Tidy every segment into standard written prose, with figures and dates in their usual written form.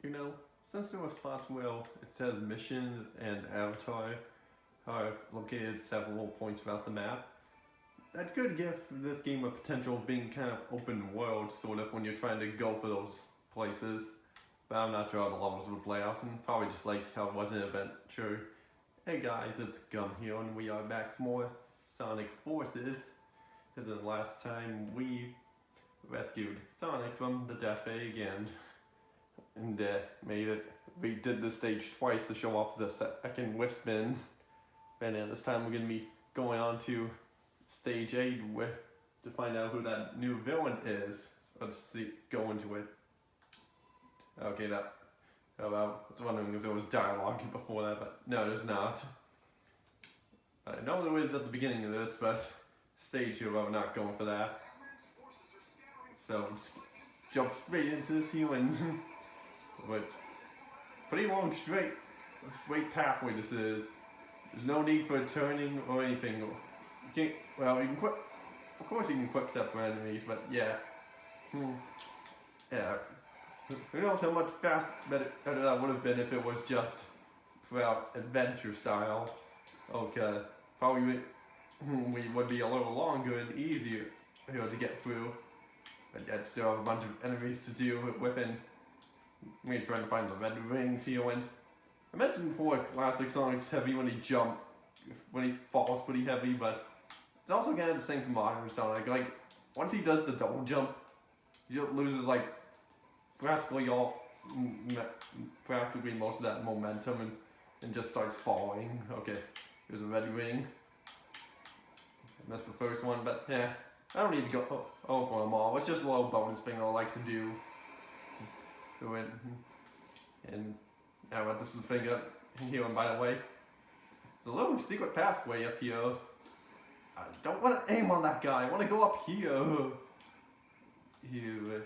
you know, since there were spots where it says missions and avatar are located several points throughout the map, that could give this game a potential of being kind of open world, sort of, when you're trying to go for those places. But I'm not sure how the levels would play out, and probably just like how it was in Adventure. Hey guys, it's Gum here, and we are back for more Sonic Forces. Because the last time we rescued Sonic from the Death Bay again. And made it. We did the stage twice to show off the second whip spin. And this time we're going to be going on to stage 8 to find out who that new villain is. So let's see, go into it. Okay, I was wondering if there was dialogue before that, but no, there's not. I know there is at the beginning of this, but stage 2, I'm not going for that. So, just jump straight into this here, and but pretty long straight pathway this is. There's no need for turning or anything. You can't, well, you can quick, of course you can quick step for enemies, but yeah. Yeah. Who knows how much better that would have been if it was just throughout adventure style. Okay, probably we would be a little longer and easier to get through. But yet still have a bunch of enemies to deal with, and we're trying to find the red rings here. And I mentioned before, classic Sonic's heavy when he falls pretty heavy, but it's also kind of the same for modern Sonic. Like, once he does the double jump, he loses like practically most of that momentum and just starts falling. Okay, here's a red ring. I missed the first one, but yeah, I don't need to go for them all. It's just a little bonus thing I like to do. And yeah, but this is the thing up here, and by the way, there's a little secret pathway up here. I don't want to aim on that guy, I want to go up here. Here.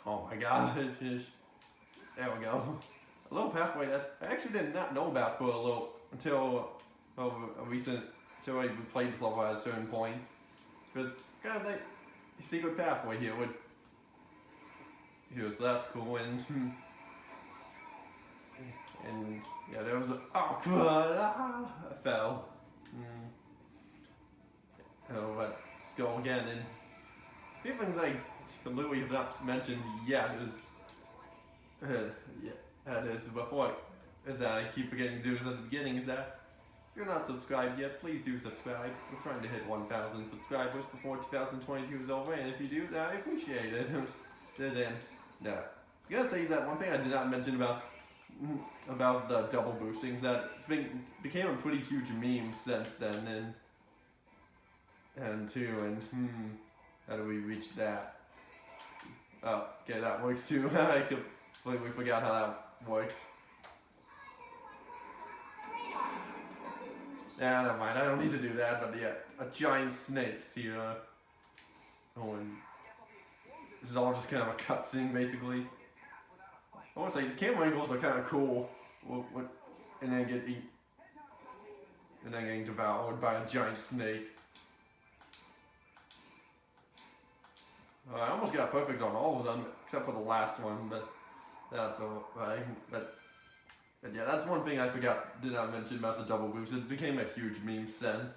Oh my gosh. There we go. A little pathway that I actually did not know about for a little, until until I played this level at a certain point. Because kind of like a secret pathway here so that's cool. And yeah, there was I fell. Oh, but let's go again. And a few things I completely have not mentioned yet is that I keep forgetting to do this at the beginning, is that if you're not subscribed yet, please do subscribe. We're trying to hit 1,000 subscribers before 2022 is over, and if you do, I appreciate it. Then, yeah. I was gonna say that one thing I did not mention about the double boosting is that it's became a pretty huge meme since then, and how do we reach that? Oh, okay, that works too. I completely forgot how that works. Yeah, never mind, I don't need to do that, but yeah, a giant snake here. And this is all just kind of a cutscene, basically. I want to say, the camera angles are kind of cool. And then getting devoured by a giant snake. I almost got perfect on all of them, except for the last one, but that's alright. But yeah, that's one thing I did not mention about the double boosts. It became a huge meme since.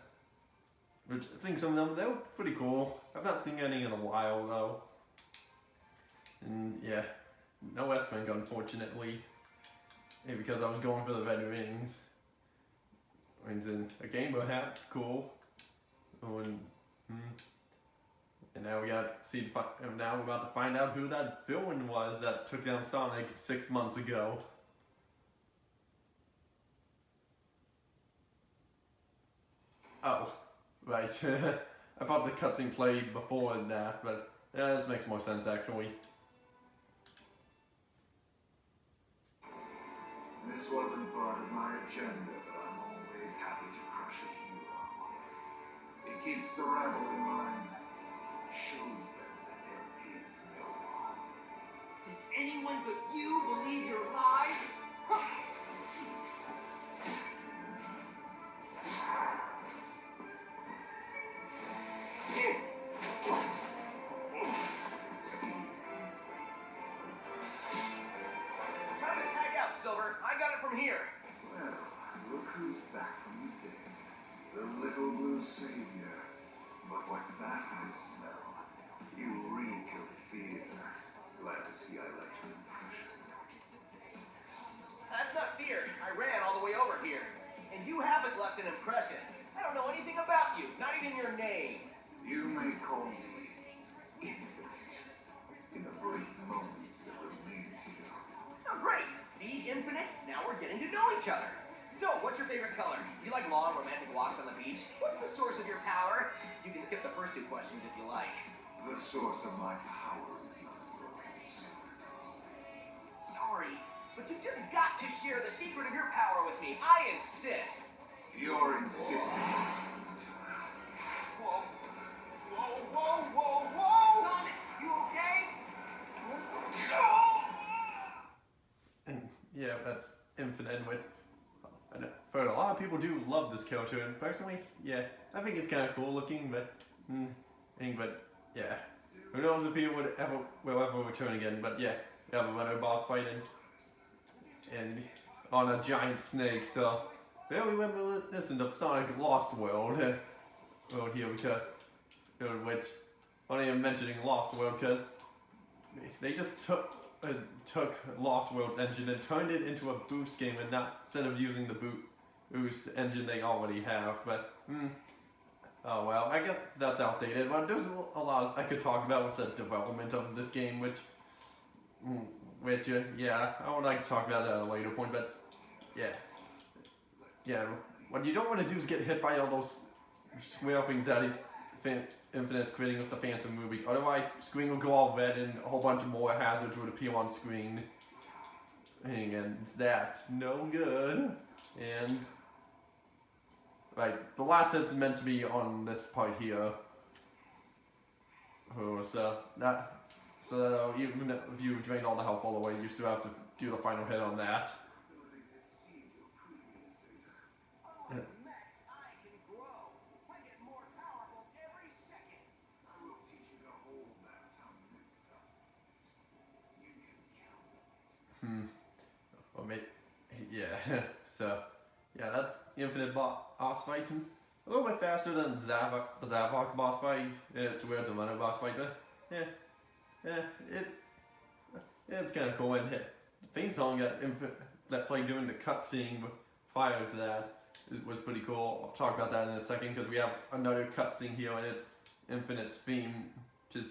Which, I think some of them, they were pretty cool. I've not seen any in a while, though. And yeah, no S-Ring, unfortunately. Maybe because I was going for the red rings. And then a Game Boy hat, cool. And now now we're about to find out who that villain was that took down Sonic 6 months ago. Oh, right. I thought the cutscene played before that, but yeah, this makes more sense actually. This wasn't part of my agenda, but I'm always happy to crush a hero. It keeps the rebel in mind. Shows them that there is no harm. Does anyone but you believe your lies? See, whatever. I got it from here. Well, look who's back from the dead. The little blue savior. But what's that I smell? You reek of fear. Glad to see I left an impression. That's not fear. I ran all the way over here. And you haven't left an impression. I don't know anything about you, not even your name. You may call me Infinite. In the brief moments that remain to you. Oh, great. See, Infinite? Now we're getting to know each other. So, what's your favorite color? You like long, romantic walks on the beach? What's the source of your power? You can skip the first two questions if you like. The source of my power is my broken sword. Sorry, but you've just got to share the secret of your power with me. I insist. You're insistent. Whoa. Whoa, whoa, whoa, whoa! Sonic, you okay? And yeah, that's Infinite. And I've heard a lot of people do love this character, and personally, yeah, I think it's kind of cool looking, but yeah, who knows if he will ever return again? But yeah, we have another boss fight and on a giant snake. So very reminiscent of Sonic Lost World. World here because which only I'm mentioning Lost World because they just took Lost World's engine and turned it into a boost game, and not instead of using the boost engine they already have. But oh well, I guess that's outdated. But there's a lot I could talk about with the development of this game, which yeah, I would like to talk about that at a later point. But yeah, what you don't want to do is get hit by all those square things that is Infinite's creating with the Phantom movie. Otherwise, screen will go all red and a whole bunch of more hazards would appear on screen. And that's no good. And right, the last hit's meant to be on this part here. So even if you drain all the health all the way, you still have to do the final hit on that. Or maybe, yeah. So, yeah, that's Infinite boss fight. A little bit faster than Zavok boss fight. To where it's a runner boss fight, but it's kind of cool. And the theme song that played during the cutscene prior to that was pretty cool. I'll talk about that in a second because we have another cutscene here, and it's Infinite's theme, which is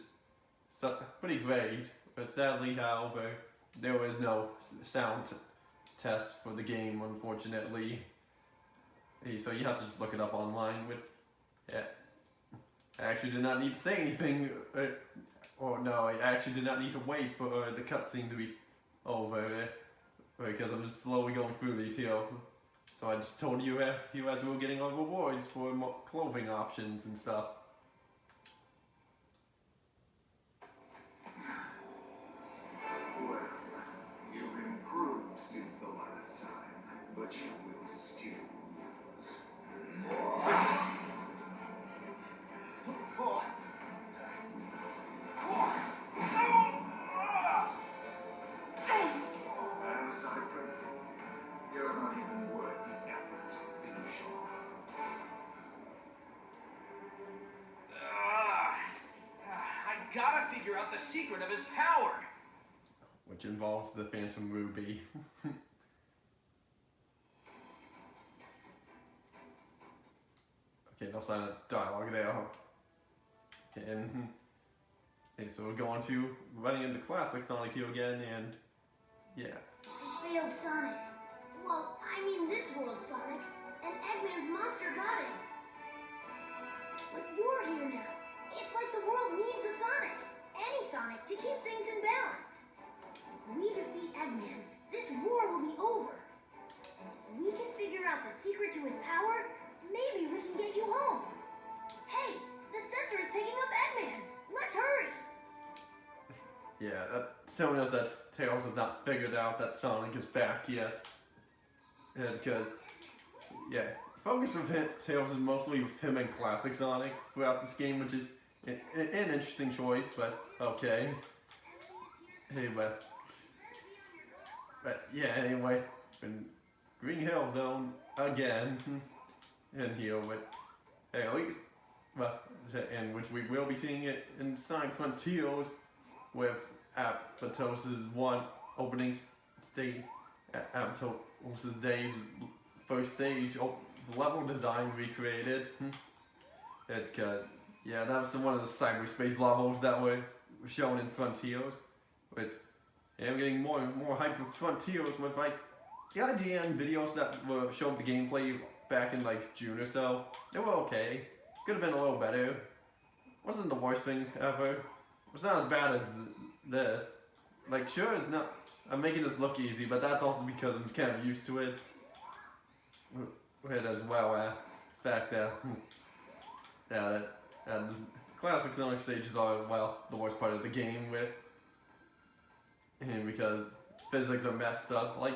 pretty great. But sadly, however, there was no sound test for the game, unfortunately. So you have to just look it up online. I actually did not need to say anything. I actually did not need to wait for the cutscene to be over. Because I'm just slowly going through these here. So I just told you as we were getting our rewards for more clothing options and stuff. You've improved since the last time, but you will still lose. As I predicted, you're not even worth the effort to finish off. I gotta figure out the secret of his power. Which involves the Phantom Ruby. Okay, no silent dialogue there. Okay, so we're going to running into classic Sonic here again, and yeah. I failed Sonic. Well, I mean this world Sonic, and Eggman's monster got him. But you're here now. It's like the world needs a Sonic, any Sonic, to keep things in balance. If we defeat Eggman, this war will be over. And if we can figure out the secret to his power, maybe we can get you home. Hey, the sensor is picking up Eggman. Let's hurry. Yeah, that's telling us that Tails has not figured out that Sonic is back yet. Because, yeah, focus of Tails is mostly with him and classic Sonic throughout this game, which is an interesting choice, but okay. Hey, but yeah, anyway, in Green Hill Zone again, and here with, hey, at least, well, in which we will be seeing it in Sonic Frontiers with Apatos's one opening stage, Apatos's Day's first stage level design recreated. Yeah, that was one of the cyberspace levels that were shown in Frontiers. But yeah, I'm getting more and more hyped with Frontiers with like the IGN videos that were showed the gameplay back in like June or so. They were okay. Could have been a little better. Wasn't the worst thing ever. It's not as bad as this. Like, sure, it's not. I'm making this look easy, but that's also because I'm kind of used to it. As well as the fact that, yeah, that classic Sonic stages are, well, the worst part of the game with, and because physics are messed up. Like,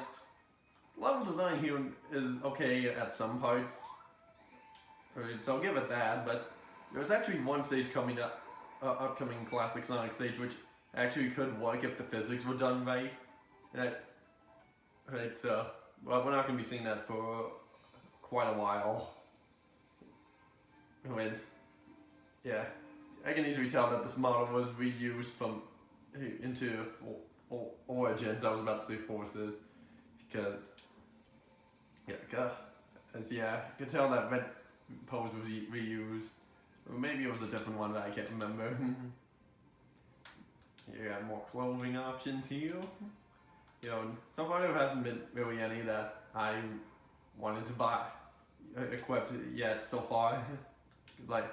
level design here is okay at some parts, right, so I'll give it that, but there's actually one stage coming up, upcoming classic Sonic stage, which actually could work if the physics were done right. Right, so, well, we're not going to be seeing that for quite a while. And, yeah, I can easily tell that this model was reused from into Origins. I was about to say Forces, because yeah, I can tell that red pose was reused. Or maybe it was a different one that I can't remember. You got more clothing options here. You know, so far there hasn't been really any that I wanted to buy equipped yet so far. Like,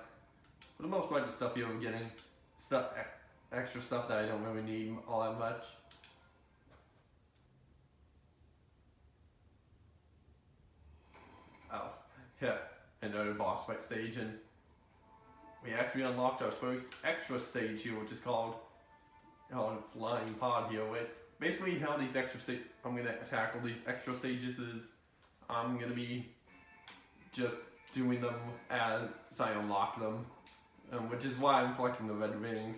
for the most part, the stuff you're getting, extra stuff that I don't really need all that much. Oh, yeah, another boss fight stage, and we actually unlocked our first extra stage here, which is called Flying Pod here. With basically how these I'm gonna tackle these extra stages is I'm gonna be just doing them as I unlock them, which is why I'm collecting the red rings.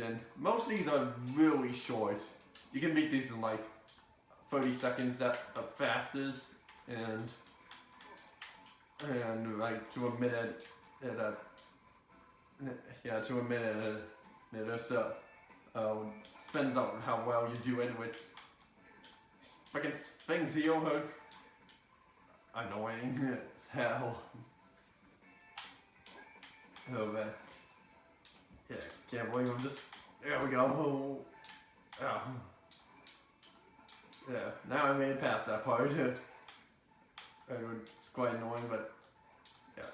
And most of these are really short. You can beat these in like 30 seconds at the fastest, and like to a minute to a minute or so. Depends on how well you do it with fucking things here are annoying as hell. Oh man. Yeah, can't believe I'm just, there we go. Oh. Yeah, now I made it past that part. It was quite annoying, but yeah.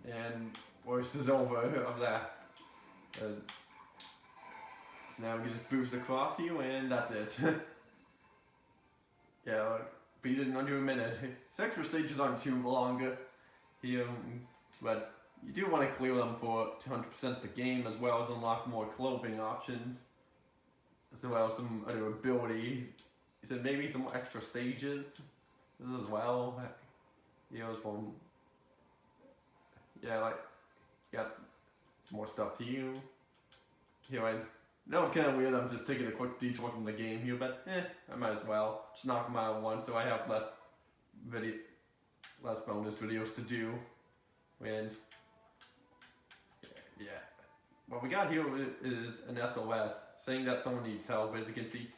Yeah, and worst is over of that. So now we can just boost across you, and that's it. Yeah, beat it in under a minute. These extra stages aren't too long here, but you do want to clear them for 200% the game, as well as unlock more clothing options, as well as some other abilities. He said maybe some extra stages as well. Some, yeah, like, got some more stuff here. I know it's kind of weird, I'm just taking a quick detour from the game here, but I might as well. Just knock them out once so I have less bonus videos to do. And yeah, what we got here is an SOS saying that someone needs help. As you can see,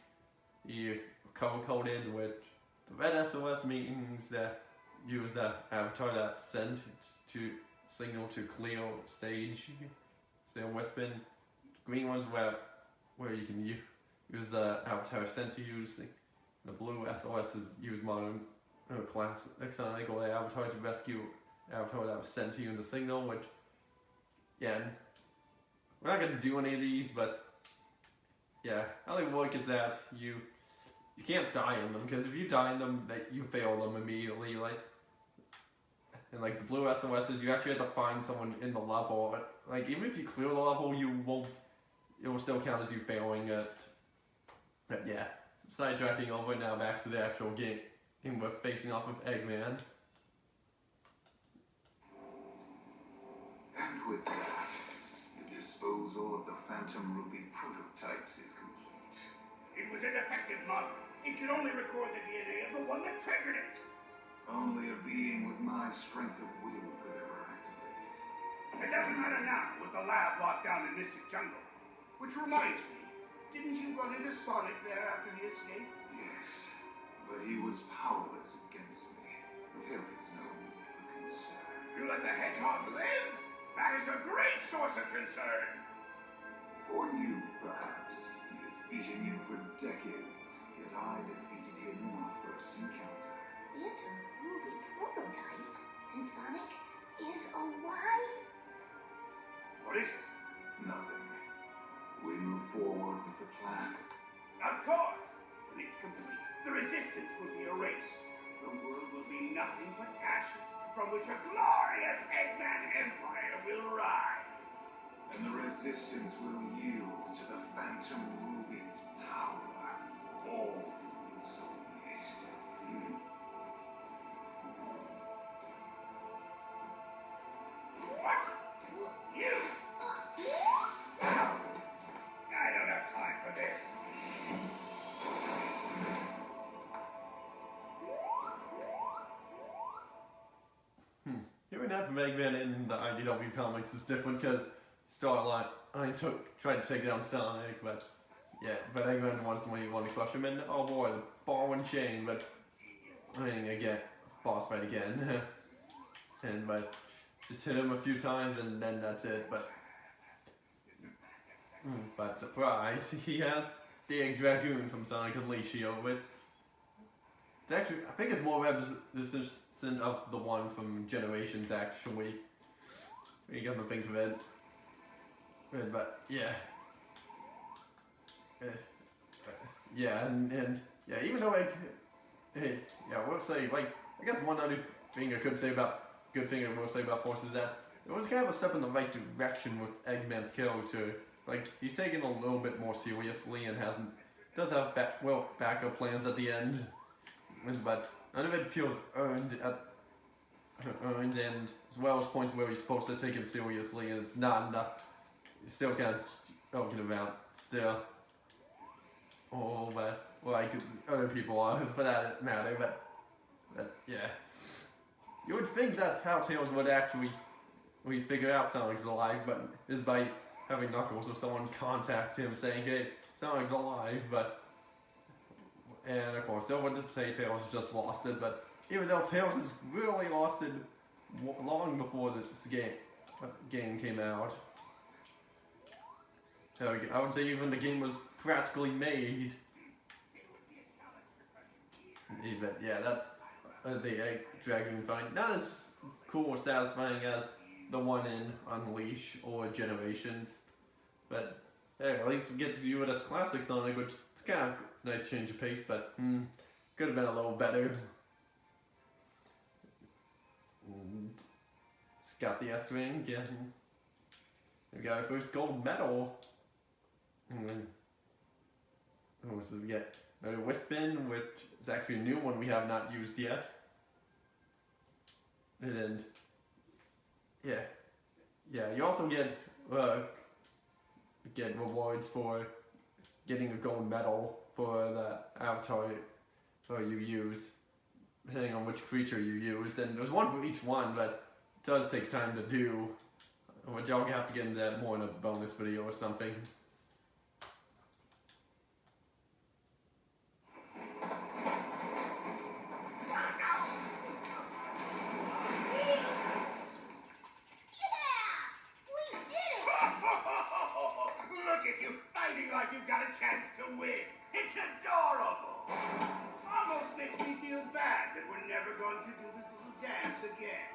you color coded with the red SOS means that use the avatar that sent to signal to clear stage. Still whispering. Green ones where you can use the avatar sent to use. The blue SOS is use modern classic Sonic or the avatar to rescue avatar that was sent to you in the signal, which, yeah, we're not going to do any of these, but yeah, how they work is that you can't die in them, because if you die in them, you fail them immediately, like, and like the blue SOSs, you actually have to find someone in the level, like, even if you clear the level, it will still count as you failing it. But yeah, sidetracking over now back to the actual game, and we're facing off with Eggman. And with that, the disposal of the Phantom Ruby prototypes is complete. It was ineffective could only record the DNA of the one that triggered it. Only a being with my strength of will could ever activate it. It doesn't matter now with the lab locked down in Mystic Jungle. Which reminds me, didn't you run into Sonic there after he escaped? Yes, but he was powerless against me. There is no need for concern. You let the hedgehog live? That is a great source of concern. For you, perhaps. He has beaten you for decades, yet I defeated him in our first encounter. Anti-Ruby prototypes? And Sonic is alive? What is it? Nothing. We move forward with the plan. Of course. When it's complete, the resistance will be erased. The world will be nothing but ashes, from which a glorious Eggman Empire will rise. And the resistance will yield to the Phantom Ruby's power. All will submit. What? You? I don't have time for this. Hearing that from Eggman in the IDW comics is different because Starlight tried to take down Sonic, but Eggman was the one who wanted to crush him, and oh boy, the ball and chain, but again, boss fight again, but just hit him a few times and then that's it, but surprise, he has the Egg Dragoon from Sonic Unleashed here, but it's actually, I think it's more reminiscent of the one from Generations, actually. You got to think of it. But yeah. And even though we'll say, I guess one other thing I will say about Force is that it was kind of a step in the right direction with Eggman's character. He's taken a little bit more seriously and does have backup plans at the end. But none of it feels earned, and as well as points where he's supposed to take him seriously and it's not enough. He's still kind of joking about still. But other people are for that matter. But yeah, you would think that how Tails would actually figure out Sonic's alive, but is by having Knuckles or someone contact him saying, "Hey, Sonic's alive," and of course, they would say Tails just lost it, but even though Tails has really lost it long before this game came out. So I would say even the game was practically made. But yeah, that's the Egg Dragoon fight. Not as cool or satisfying as the one in Unleash or Generations, but hey, at least we get to view it as classic Sonic, which is kind of a nice change of pace, but could have been a little better. It's got the S-Ring again. We got our first gold medal. So we get another Wispin, which is actually a new one we have not used yet. And then, you also get rewards for getting a gold medal for the avatar you used, depending on which creature you used. And there's one for each one, but it does take time to do. Which y'all have to get into that more in a bonus video or something. Chance to win. It's adorable. Almost makes me feel bad that we're never going to do this little dance again.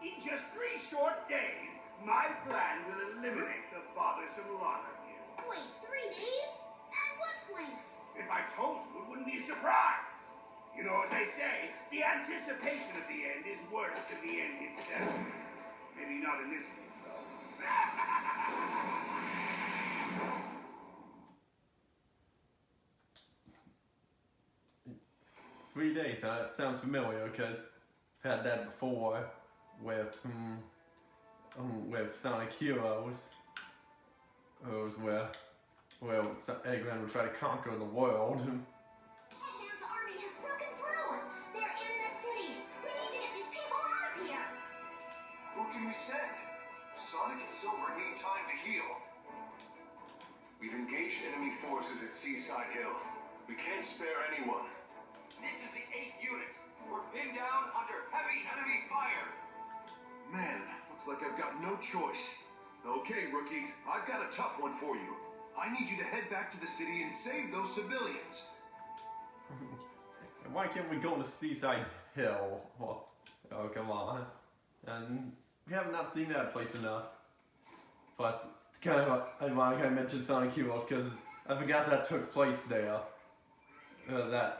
In just 3 short days, my plan will eliminate the bothersome lot of you. Wait, 3 days? And what plan? If I told you, it wouldn't be a surprise. You know what they say, the anticipation of the end is worse than the end itself. Maybe not in this case, though. 3 days, that sounds familiar because I've had that before with Sonic Heroes. It was where Eggman would try to conquer the world. Eggman's Sonic and Silver need time to heal. We've engaged enemy forces at Seaside Hill. We can't spare anyone. This is the 8th unit. We're pinned down under heavy enemy fire. Man, looks like I've got no choice. Okay, rookie, I've got a tough one for you. I need you to head back to the city and save those civilians. Why can't we go to Seaside Hill? Well, oh, come on. And we have not seen that place enough. Plus, it's kind of ironic I mentioned Sonic Heroes because I forgot that took place there. The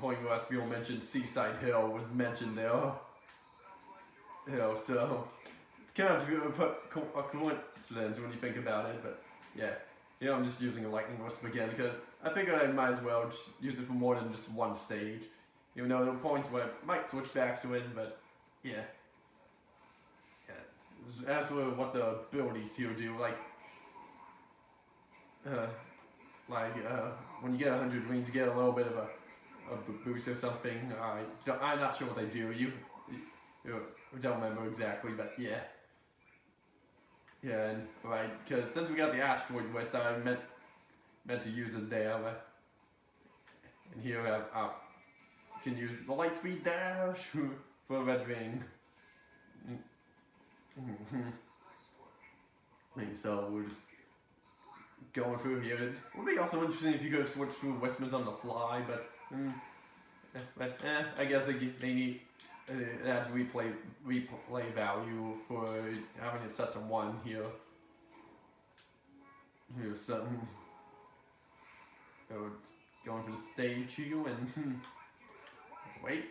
point where Espiel mentioned Seaside Hill was mentioned there. You know, so it's kind of a coincidence when you think about it, but yeah. You know, I'm just using a lightning wisp again because I figured I might as well just use it for more than just one stage. Even though there are points where I might switch back to it, but yeah. As for what the abilities here do, when you get 100 rings, you get a little bit of a boost or something. I'm not sure what they do. You don't remember exactly, but yeah. Yeah, and right, because since we got the asteroid west, I meant to use it there. And here you can use the light speed dash for a red ring. So we're just going through here. It would be also interesting if you could switch through Westman's on the fly, but I guess they need. It adds replay value for having it set to 1 here. Here's something. Going for the stage here and wait.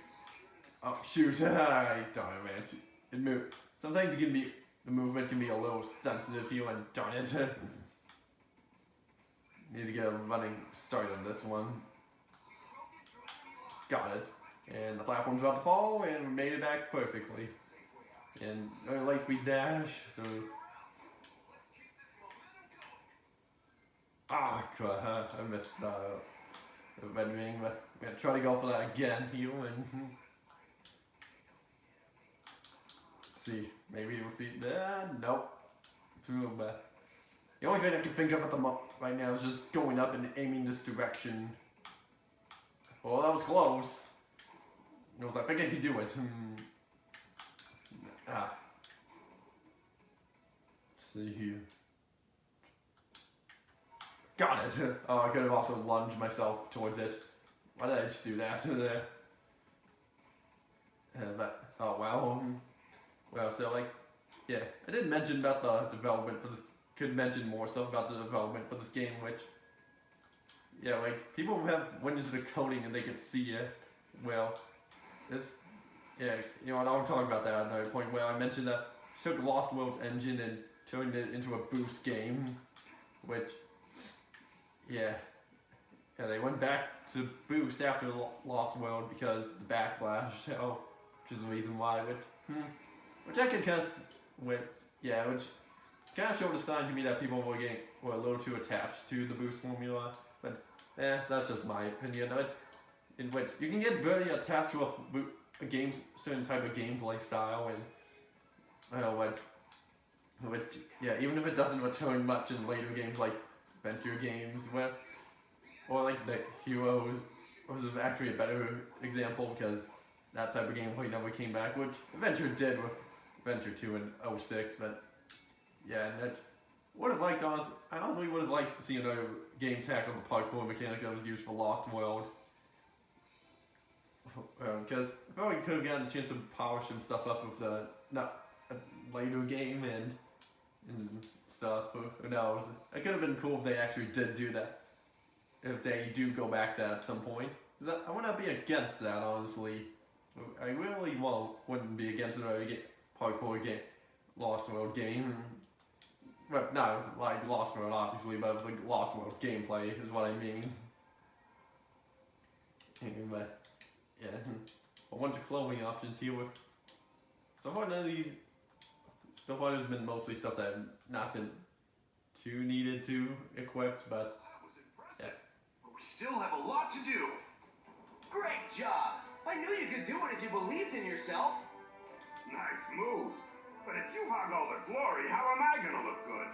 Oh shoot! Darn it, man. It moved. Sometimes the movement can be a little sensitive here, and darn it. Need to get a running start on this one. Got it. And the platform's about to fall, and we made it back perfectly. And light speed dash, so... crap, I missed the red ring, but I'm gonna try to go for that again here, and... see, maybe repeat that? Nope. Too bad. The only thing I can think of at the right now is just going up and aiming this direction. Well, that was close. I was like, I think I could do it. See here. Got it. Oh, I could have also lunged myself towards it. Why did I just do that? But, oh wow. Well, so like, yeah, I did mention about the development for this. Could mention more stuff about the development for this game, which, yeah, like people have went into the coding and they could see it. Well, this, yeah, you know what, I'll talk about that at another point where I mentioned that took Lost World's engine and turned it into a boost game, which, yeah, they went back to boost after Lost World because the backlash, so, which is the reason why, which I could kind of, which kind of showed a sign to me that people were a little too attached to the boost formula, but, that's just my opinion. In which you can get very attached to a game, certain type of gameplay style, and yeah, even if it doesn't return much in later games like adventure games, or like the Heroes was actually a better example because that type of gameplay never came back, which Adventure did with Adventure 2 in 06, but yeah, and would have liked I honestly would have liked to see another game tackle the parkour mechanic that was used for Lost World. Because I felt like we could have gotten a chance to polish some stuff up with a later game and stuff. Who knows? It could have been cool if they actually did do that. If they do go back to that at some point. I would not be against that, honestly. I really wouldn't be against another parkour game, Lost World game. Well, not like Lost World, obviously, but like Lost World gameplay is what I mean. But yeah, a bunch of clothing options here. So far, none of these. So far, there's been mostly stuff that have not been too needed to equip, but yeah. But we still have a lot to do. Great job! I knew you could do it if you believed in yourself. Nice moves. But if you hog all the glory, how am I gonna look good?